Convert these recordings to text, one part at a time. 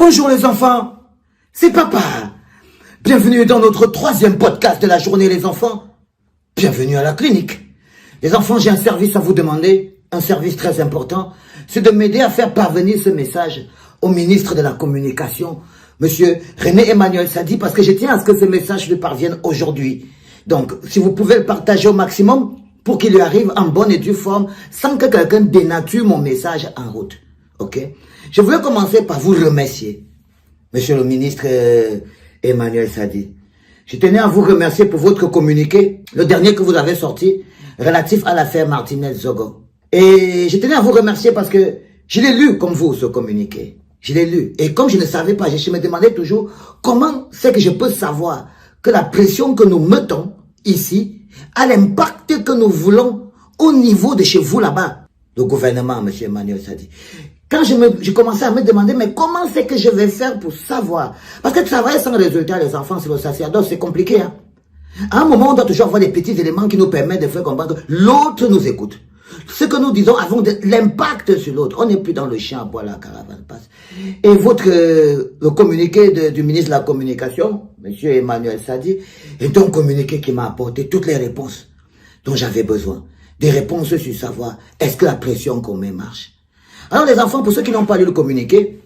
Bonjour les enfants, c'est papa. Bienvenue dans notre troisième podcast de la journée les enfants. Bienvenue à la clinique. Les enfants, j'ai un service à vous demander, un service très important. C'est de m'aider à faire parvenir ce message au ministre de la Communication, Monsieur René Emmanuel Sadi, parce que je tiens à ce que ce message lui parvienne aujourd'hui. Donc, si vous pouvez le partager au maximum pour qu'il lui arrive en bonne et due forme, sans que quelqu'un dénature mon message en route. Ok? Je voulais commencer par vous remercier, Monsieur le ministre Emmanuel Sadi. Je tenais à vous remercier pour votre communiqué, le dernier que vous avez sorti, relatif à l'affaire Martinez-Zogo. Et je tenais à vous remercier parce que je l'ai lu comme vous, ce communiqué. Je l'ai lu. Et comme je ne savais pas, je me demandais toujours comment c'est que je peux savoir que la pression que nous mettons ici a l'impact que nous voulons au niveau de chez vous là-bas, le gouvernement, M. Emmanuel Sadi. Quand je commençais à me demander, mais comment c'est que je vais faire pour savoir? Parce que travailler sans résultat, les enfants, c'est le sacerdoce, c'est compliqué. Hein? À un moment, on doit toujours avoir des petits éléments qui nous permettent de faire comprendre que l'autre nous écoute. Ce que nous disons avons de l'impact sur l'autre. On n'est plus dans le champ à bois, la caravane passe. Et le communiqué du ministre de la Communication, M. Emmanuel Sadi, est un communiqué qui m'a apporté toutes les réponses dont j'avais besoin. Des réponses sur savoir, est-ce que la pression qu'on met marche? Alors les enfants, pour ceux qui n'ont pas lu le communiqué,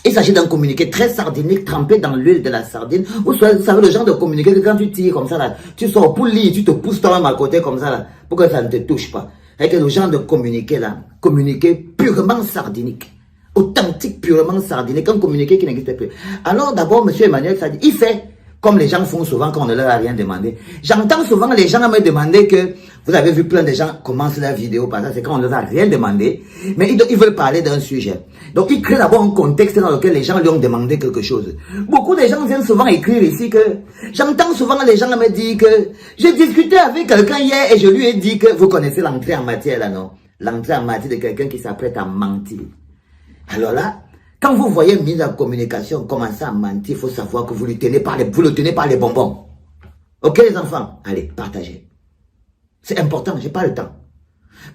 il s'agit d'un communiqué très sardinique, trempé dans l'huile de la sardine. Vous savez le genre de communiqué que quand tu tires comme ça, là, tu sors pour lire, tu te pousses toi-même à côté comme ça, là, pour que ça ne te touche pas. Avec le genre de communiqué là, communiqué purement sardinique, authentique, purement sardinique, un communiqué qui n'existe plus. Alors d'abord, M. Emmanuel Sadi, il fait comme les gens font souvent quand on ne leur a rien demandé. J'entends souvent les gens me demander que, vous avez vu plein de gens commencent leur vidéo par ça, c'est quand on ne leur a rien demandé, mais ils veulent parler d'un sujet. Donc ils créent d'abord un contexte dans lequel les gens lui ont demandé quelque chose. Beaucoup de gens viennent souvent écrire ici que, j'entends souvent les gens me dire que, j'ai discuté avec quelqu'un hier et je lui ai dit que, vous connaissez l'entrée en matière là, non? L'entrée en matière de quelqu'un qui s'apprête à mentir. Alors là, quand vous voyez le ministre de la Communication commencer à mentir, il faut savoir que vous le tenez par les bonbons. Ok les enfants? Allez, partagez. C'est important, j'ai pas le temps.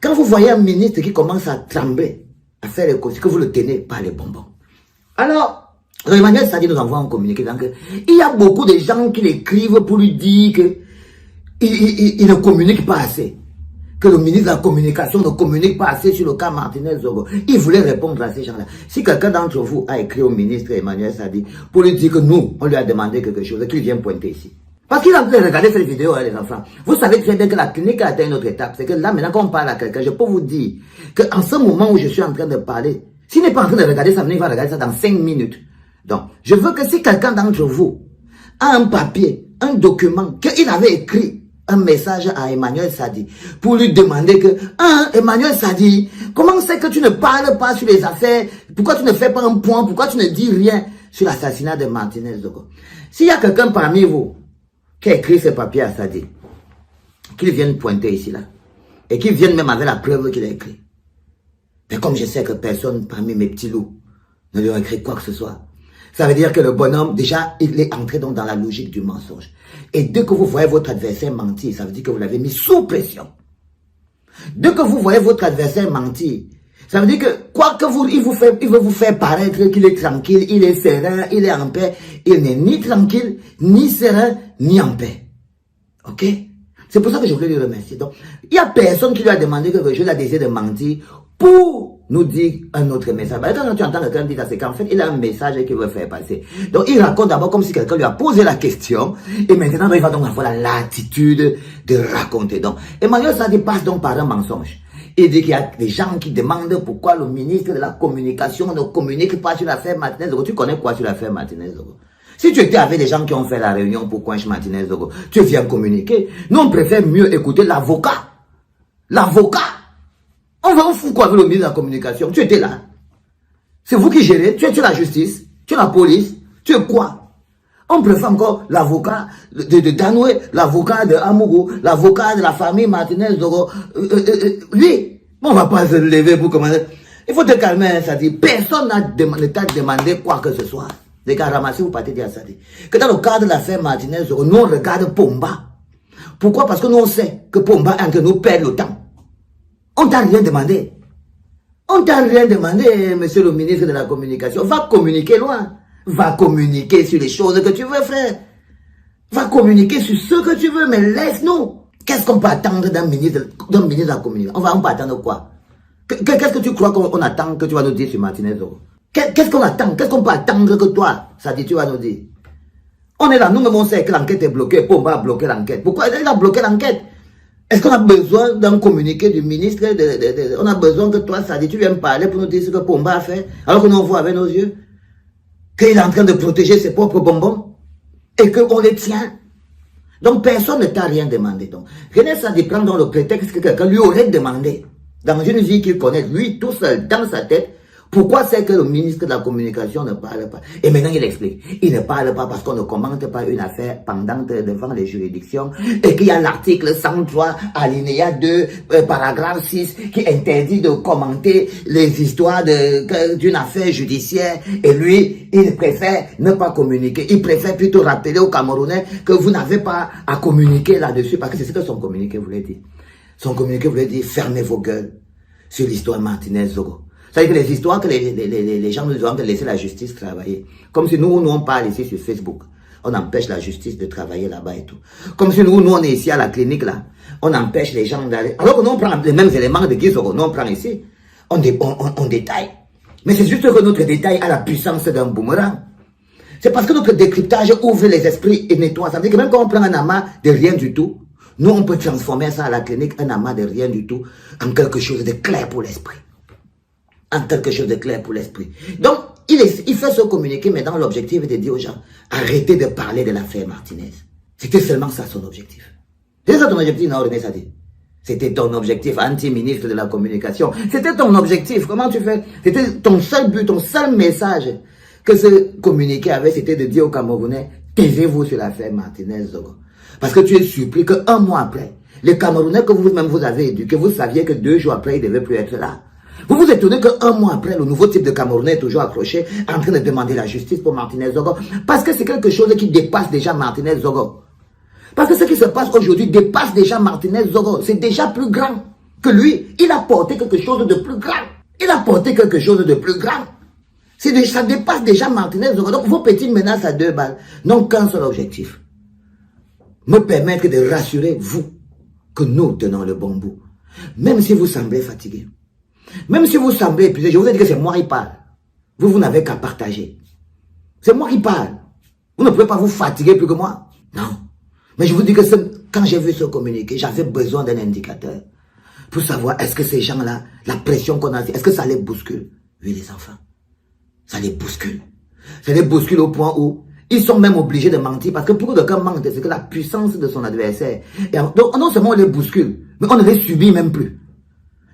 Quand vous voyez un ministre qui commence à trembler, à faire les causes, que vous le tenez par les bonbons. Alors, Emmanuel Sadi nous envoie un communiqué. Donc, il y a beaucoup de gens qui l'écrivent pour lui dire qu'il ne communique pas assez. Que le ministre de la Communication ne communique pas assez sur le cas Martinez-Zogo. Il voulait répondre à ces gens-là. Si quelqu'un d'entre vous a écrit au ministre Emmanuel Sadi pour lui dire que nous, on lui a demandé quelque chose, qu'il vienne pointer ici. Parce qu'il a en train de regarder cette vidéo, hein, les enfants. Vous savez très bien que la clinique a atteint une autre étape. C'est que là, maintenant, quand on parle à quelqu'un, je peux vous dire qu'en ce moment où je suis en train de parler, s'il n'est pas en train de regarder ça, il va regarder ça dans 5 minutes. Donc, je veux que si quelqu'un d'entre vous a un papier, un document, qu'il avait écrit, un message à Emmanuel Sadi pour lui demander que, Emmanuel Sadi, comment c'est que tu ne parles pas sur les affaires? Pourquoi tu ne fais pas un point? Pourquoi tu ne dis rien sur l'assassinat de Martinez-Zogo? S'il y a quelqu'un parmi vous qui a écrit ce papier à Sadi, qu'il vienne pointer ici là, et qu'il vienne même avec la preuve qu'il a écrit. Mais comme je sais que personne parmi mes petits loups ne lui a écrit quoi que ce soit, ça veut dire que le bonhomme, déjà, il est entré donc dans la logique du mensonge. Et dès que vous voyez votre adversaire mentir, ça veut dire que vous l'avez mis sous pression. Dès que vous voyez votre adversaire mentir, ça veut dire que quoi que il veut vous faire paraître qu'il est tranquille, il est serein, il est en paix. Il n'est ni tranquille, ni serein, ni en paix. Ok? C'est pour ça que je voulais lui remercier. Donc, il n'y a personne qui lui a demandé quelque chose, il a décidé de mentir pour nous dire un autre message. Quand tu entends quelqu'un dire ça, c'est qu'en fait, il a un message qu'il veut faire passer. Donc, il raconte d'abord comme si quelqu'un lui a posé la question, et maintenant, il va donc avoir la latitude de raconter. Donc, Emmanuel Sadi passe donc par un mensonge. Il dit qu'il y a des gens qui demandent pourquoi le ministre de la Communication ne communique pas sur l'affaire Martinez-Zogo. Tu connais quoi sur l'affaire Martinez-Zogo? Si tu étais avec des gens qui ont fait la réunion pour Coinche Martinez-Zogo, tu viens communiquer. Nous, on préfère mieux écouter l'avocat. L'avocat. On va en foutre quoi avec le ministre de la Communication? Tu étais là. C'est vous qui gérez. Tu es la justice. Tu es la police. Tu es quoi? On préfère encore l'avocat de Danoué, l'avocat de Amougou, l'avocat de la famille Martinez-Zogo. Lui, on ne va pas se lever pour commander. Il faut te calmer, ça dit. Personne ne t'a demandé quoi que ce soit. Les gars, ramassez, vous partez dire ça dit. Que dans le cadre de l'affaire Martinez-Zogo, nous on regarde Pomba. Pourquoi? Parce que nous on sait que Pomba est en train de nous perdre le temps. On t'a rien demandé. On t'a rien demandé, monsieur le ministre de la Communication. Va communiquer loin. Va communiquer sur les choses que tu veux faire. Va communiquer sur ce que tu veux, mais laisse-nous. Qu'est-ce qu'on peut attendre d'un ministre de la Communication? On peut attendre quoi? Qu'est-ce que tu crois qu'on attend que tu vas nous dire sur Martinez Zogo? Qu'est-ce qu'on attend? Qu'est-ce qu'on peut attendre que toi, ça dit, tu vas nous dire? On est là, nous-mêmes on sait que l'enquête est bloquée. Pomba a bloqué l'enquête. Pourquoi il a bloqué l'enquête? Est-ce qu'on a besoin d'un communiqué du ministre on a besoin que toi, ça dit, tu viennes parler pour nous dire ce que Pomba a fait, alors que nous on voit avec nos yeux qu'il est en train de protéger ses propres bonbons et qu'on les tient. Donc personne ne t'a rien demandé. Donc René Sadi prend dans le prétexte que quelqu'un lui aurait demandé, dans une vie qu'il connaît, lui tout seul, dans sa tête, pourquoi c'est que le ministre de la Communication ne parle pas? Et maintenant il explique. Il ne parle pas parce qu'on ne commente pas une affaire pendante devant les juridictions et qu'il y a l'article 103, alinéa 2, paragraphe 6 qui interdit de commenter les histoires d'une affaire judiciaire. Et lui, il préfère ne pas communiquer. Il préfère plutôt rappeler aux Camerounais que vous n'avez pas à communiquer là-dessus parce que c'est ce que son communiqué voulait dire. Son communiqué voulait dire fermez vos gueules sur l'histoire Martinez Zogo. C'est-à-dire que les histoires que les gens nous ont de laisser la justice travailler. Comme si nous on parle ici sur Facebook. On empêche la justice de travailler là-bas et tout. Comme si nous on est ici à la clinique là. On empêche les gens d'aller. Alors que nous on prend les mêmes éléments de Guizoro. Nous on prend ici. On détaille. Mais c'est juste que notre détail a la puissance d'un boomerang. C'est parce que notre décryptage ouvre les esprits et nettoie. Ça veut dire que même quand on prend un amas de rien du tout, nous on peut transformer ça à la clinique, un amas de rien du tout, en quelque chose de clair pour l'esprit. En quelque chose de clair pour l'esprit. Donc, il fait ce communiqué, mais dans l'objectif de dire aux gens, arrêtez de parler de l'affaire Martinez. C'était seulement ça son objectif. C'est ça ton objectif, non, René Sadi? C'était ton objectif, anti-ministre de la Communication. C'était ton objectif. Comment tu fais? C'était ton seul but, ton seul message que ce communiqué avait, c'était de dire aux Camerounais, taisez-vous sur l'affaire Martinez Zogo. Parce que tu es surpris qu'un mois après, les Camerounais que vous-même vous avez éduqués, vous saviez que 2 jours après, ils ne devaient plus être là. Vous vous étonnez qu'un mois après, le nouveau type de Camerounais est toujours accroché, en train de demander la justice pour Martinez Zogo. Parce que c'est quelque chose qui dépasse déjà Martinez Zogo. Parce que ce qui se passe aujourd'hui dépasse déjà Martinez Zogo. C'est déjà plus grand que lui. Il a porté quelque chose de plus grand. Il a porté quelque chose de plus grand. Ça dépasse déjà Martinez Zogo. Donc vos petites menaces à 2 balles n'ont qu'un seul objectif. Me permettre de rassurer vous que nous tenons le bon bout. Même si vous semblez fatigué. Même si vous semblez épuisé, je vous ai dit que c'est moi qui parle. Vous n'avez qu'à partager. C'est moi qui parle. Vous ne pouvez pas vous fatiguer plus que moi. Non. Mais je vous dis que quand j'ai vu ce communiqué, j'avais besoin d'un indicateur pour savoir est-ce que ces gens-là, la pression qu'on a, est-ce que ça les bouscule? Oui, les enfants. Ça les bouscule. Ça les bouscule au point où ils sont même obligés de mentir parce que pour de cas manque, c'est que la puissance de son adversaire. Et donc, non seulement on les bouscule, mais on ne les subit même plus.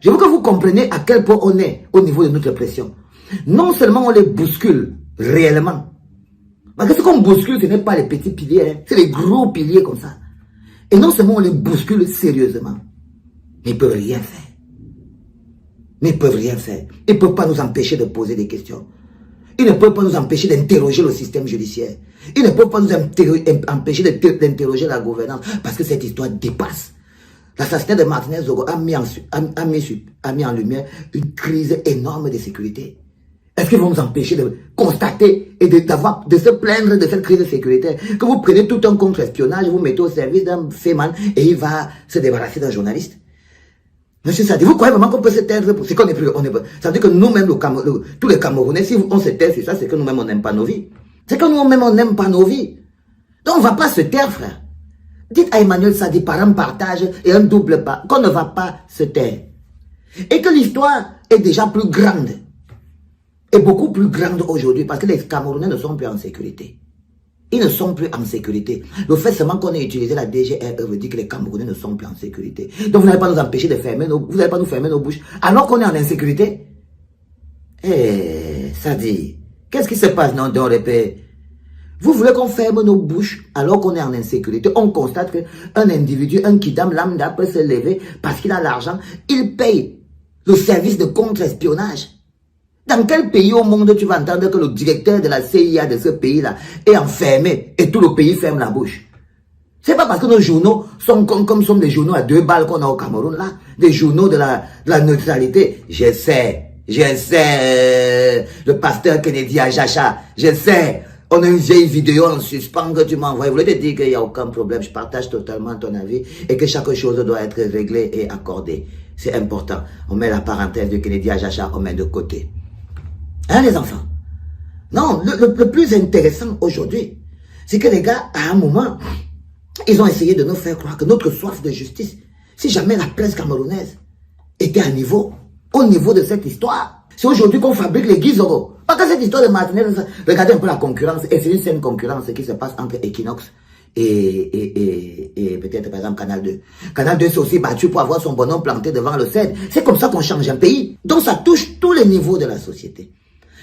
Je veux que vous compreniez à quel point on est au niveau de notre pression. Non seulement on les bouscule réellement. Parce que ce qu'on bouscule, ce n'est pas les petits piliers, hein, c'est les gros piliers comme ça. Et non seulement on les bouscule sérieusement, mais ils ne peuvent rien faire. Mais ils ne peuvent rien faire. Ils ne peuvent pas nous empêcher de poser des questions. Ils ne peuvent pas nous empêcher d'interroger le système judiciaire. Ils ne peuvent pas nous empêcher d'interroger la gouvernance. Parce que cette histoire dépasse. L'assassinat de Martinez Zogo a mis en lumière une crise énorme de sécurité. Est-ce qu'ils vont nous empêcher de constater et de se plaindre de cette crise de sécurité? Que vous prenez tout un contre-espionnage, vous mettez au service d'un féman et il va se débarrasser d'un journaliste. Monsieur Sadi, vous croyez vraiment qu'on peut se taire? C'est qu'on est plus, ça veut dire que nous-mêmes, tous les Camerounais, si on se tait sur ça, c'est que nous-mêmes on n'aime pas nos vies. C'est que nous-mêmes on n'aime pas nos vies. Donc on ne va pas se taire, frère. Dites à Emmanuel Sadi par un partage et un double pas qu'on ne va pas se taire. Et que l'histoire est déjà plus grande. Et beaucoup plus grande aujourd'hui parce que les Camerounais ne sont plus en sécurité. Ils ne sont plus en sécurité. Le fait seulement qu'on ait utilisé la DGRE veut dire que les Camerounais ne sont plus en sécurité. Donc vous n'allez pas nous empêcher de fermer vous n'allez pas nous fermer nos bouches alors qu'on est en insécurité. Sadi, qu'est-ce qui se passe dans les pays? Vous voulez qu'on ferme nos bouches alors qu'on est en insécurité? On constate qu'un individu, un kidam lambda peut se lever parce qu'il a l'argent. Il paye le service de contre-espionnage. Dans quel pays au monde tu vas entendre que le directeur de la CIA de ce pays-là est enfermé et tout le pays ferme la bouche? C'est pas parce que nos journaux sont comme sont des journaux à 2 balles qu'on a au Cameroun là, des journaux de la neutralité. Je sais, le pasteur Kennedy à Jacha, je sais. On a une vieille vidéo en suspens que tu m'as envoyée. Je voulais te dire qu'il n'y a aucun problème. Je partage totalement ton avis et que chaque chose doit être réglée et accordée. C'est important. On met la parenthèse de Kennedy à Jacha, on met de côté. Hein, les enfants? Non, le plus intéressant aujourd'hui, c'est que les gars, à un moment, ils ont essayé de nous faire croire que notre soif de justice, si jamais la presse camerounaise était au niveau de cette histoire, c'est aujourd'hui qu'on fabrique les Guizoro. Parce que cette histoire de Martinez, regardez un peu la concurrence, et c'est une saine concurrence qui se passe entre Equinox et peut-être par exemple Canal 2. Canal 2 s'est aussi battu pour avoir son bonhomme planté devant le CED. C'est comme ça qu'on change un pays. Donc ça touche tous les niveaux de la société.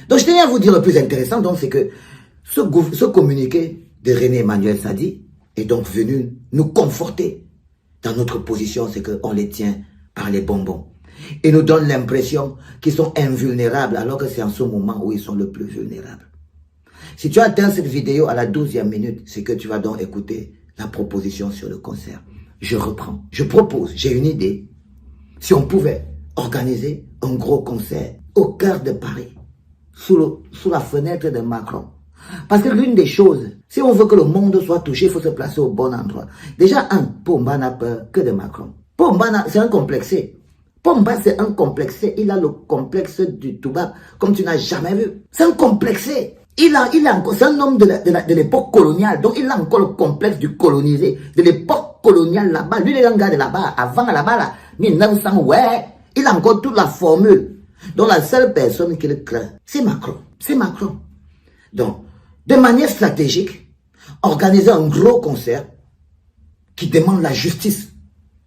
Donc je tenais à vous dire le plus intéressant, donc c'est que ce communiqué de René Emmanuel Sadi est donc venu nous conforter dans notre position, c'est qu'on les tient par les bonbons. Et nous donne l'impression qu'ils sont invulnérables alors que c'est en ce moment où ils sont le plus vulnérables. Si tu atteins cette vidéo à la 12e minute, c'est que tu vas donc écouter la proposition sur le concert. Je reprends. Je propose, j'ai une idée. Si on pouvait organiser un gros concert au cœur de Paris, sous la fenêtre de Macron. Parce que l'une des choses, si on veut que le monde soit touché, il faut se placer au bon endroit. Déjà, Pomba n'a peur que de Macron. Pomba, c'est un complexé. Pomba, c'est un complexé. Il a le complexe du Toubab, comme tu n'as jamais vu. C'est un complexé. C'est un homme de l'époque coloniale. Donc, il a encore le complexe du colonisé. De l'époque coloniale là-bas. Lui, il est un gars de là-bas. Avant là-bas, là, 1900, ouais. Il a encore toute la formule. Donc, la seule personne qu'il craint, c'est Macron. C'est Macron. Donc, de manière stratégique, organiser un gros concert qui demande la justice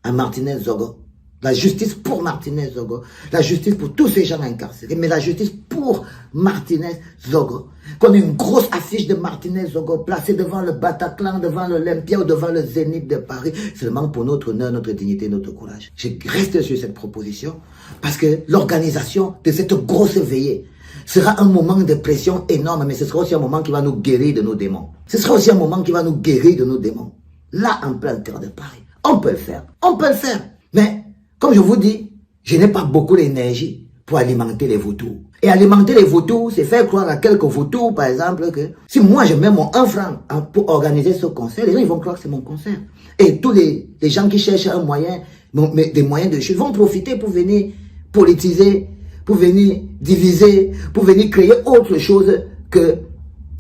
à Martinez Zogo. La justice pour Martinez Zogo. La justice pour tous ces gens incarcérés. Mais la justice pour Martinez Zogo. Qu'on ait une grosse affiche de Martinez Zogo placée devant le Bataclan, devant l'Olympia ou devant le Zénith de Paris. Seulement pour notre honneur, notre dignité, notre courage. Je reste sur cette proposition parce que l'organisation de cette grosse veillée sera un moment de pression énorme, mais ce sera aussi un moment qui va nous guérir de nos démons. Ce sera aussi un moment qui va nous guérir de nos démons. Là, en plein cœur de Paris. On peut le faire. On peut le faire. Mais, comme je vous dis, je n'ai pas beaucoup d'énergie pour alimenter les vautours. Et alimenter les vautours, c'est faire croire à quelques vautours, par exemple, que si moi je mets mon 1 franc pour organiser ce concert, les gens ils vont croire que c'est mon concert. Et tous les gens qui cherchent un moyen, des moyens de chute, vont profiter pour venir politiser, pour venir diviser, pour venir créer autre chose que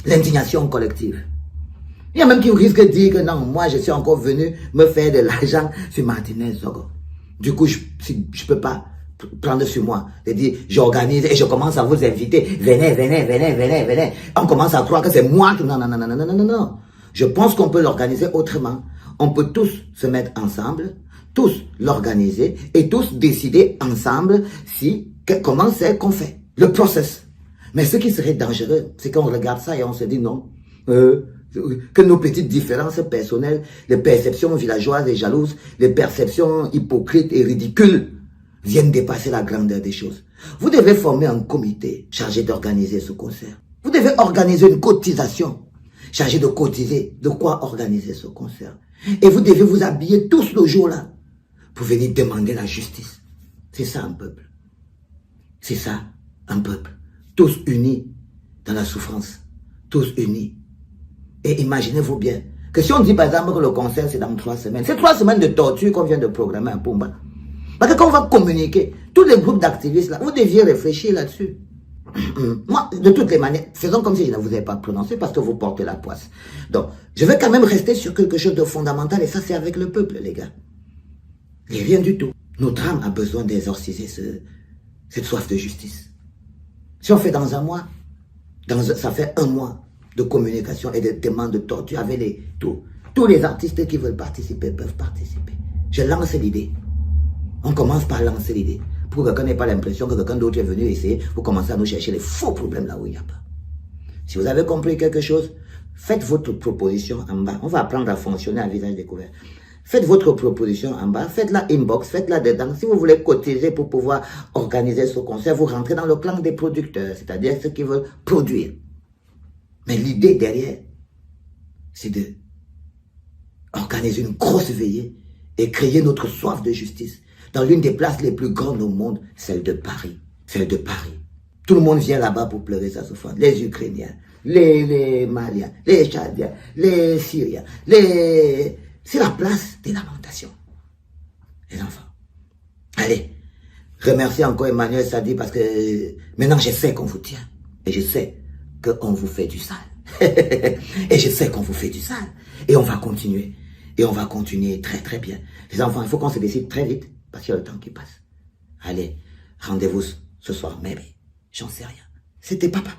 l'indignation collective. Il y a même qui risquent de dire que non, moi je suis encore venu me faire de l'argent sur Martinez Zogo. Du coup, je ne peux pas prendre sur moi de dire j'organise et je commence à vous inviter. Venez, venez, venez, venez, venez. On commence à croire que c'est moi qui... Non, non, non, non, non, non, non, non. Je pense qu'on peut l'organiser autrement. On peut tous se mettre ensemble, tous l'organiser et tous décider ensemble comment c'est qu'on fait. Le process. Mais ce qui serait dangereux, c'est qu'on regarde ça et on se dit non. Que nos petites différences personnelles, les perceptions villageoises et jalouses, les perceptions hypocrites et ridicules viennent dépasser la grandeur des choses. Vous devez former un comité chargé d'organiser ce concert. Vous devez organiser une cotisation chargée de cotiser de quoi organiser ce concert. Et vous devez vous habiller tous le jour-là pour venir demander la justice. C'est ça un peuple. C'est ça un peuple. Tous unis dans la souffrance. Tous unis. Et imaginez-vous bien que si on dit par exemple que le concert c'est dans 3 semaines, c'est 3 semaines de torture qu'on vient de programmer à Pomba. Parce que quand on va communiquer, tous les groupes d'activistes là, vous deviez réfléchir là-dessus. Moi, de toutes les manières, faisons comme si je ne vous ai pas prononcé parce que vous portez la poisse. Donc, je vais quand même rester sur quelque chose de fondamental et ça c'est avec le peuple les gars. Et rien du tout. Notre âme a besoin d'exorciser cette soif de justice. Si on fait dans un mois, ça fait 1 mois de communication et de demandes de torture avec tous les artistes qui veulent participer peuvent participer. Je lance l'idée. On commence par lancer l'idée. Pour que quelqu'un n'ait pas l'impression que quelqu'un d'autre est venu essayer, vous commencez à nous chercher les faux problèmes là où il n'y a pas. Si vous avez compris quelque chose, faites votre proposition en bas. On va apprendre à fonctionner à visage découvert. Faites votre proposition en bas, faites-la inbox, faites-la dedans. Si vous voulez cotiser pour pouvoir organiser ce concert, vous rentrez dans le clan des producteurs, c'est-à-dire ceux qui veulent produire. Mais l'idée derrière, c'est de organiser une grosse veillée et créer notre soif de justice dans l'une des places les plus grandes au monde, celle de Paris. celle de Paris. Tout le monde vient là-bas pour pleurer sa souffrance. Les Ukrainiens, les Maliens, les Tchadiens, les Syriens, c'est la place des lamentations. Les enfants. Allez, remercie encore Emmanuel Sadi parce que maintenant je sais qu'on vous tient. Et je sais qu'on vous fait du sale. Et je sais qu'on vous fait du sale. Et on va continuer. Et on va continuer très très bien. Les enfants, il faut qu'on se décide très vite parce qu'il y a le temps qui passe. Allez, rendez-vous ce soir, maybe. J'en sais rien. C'était papa.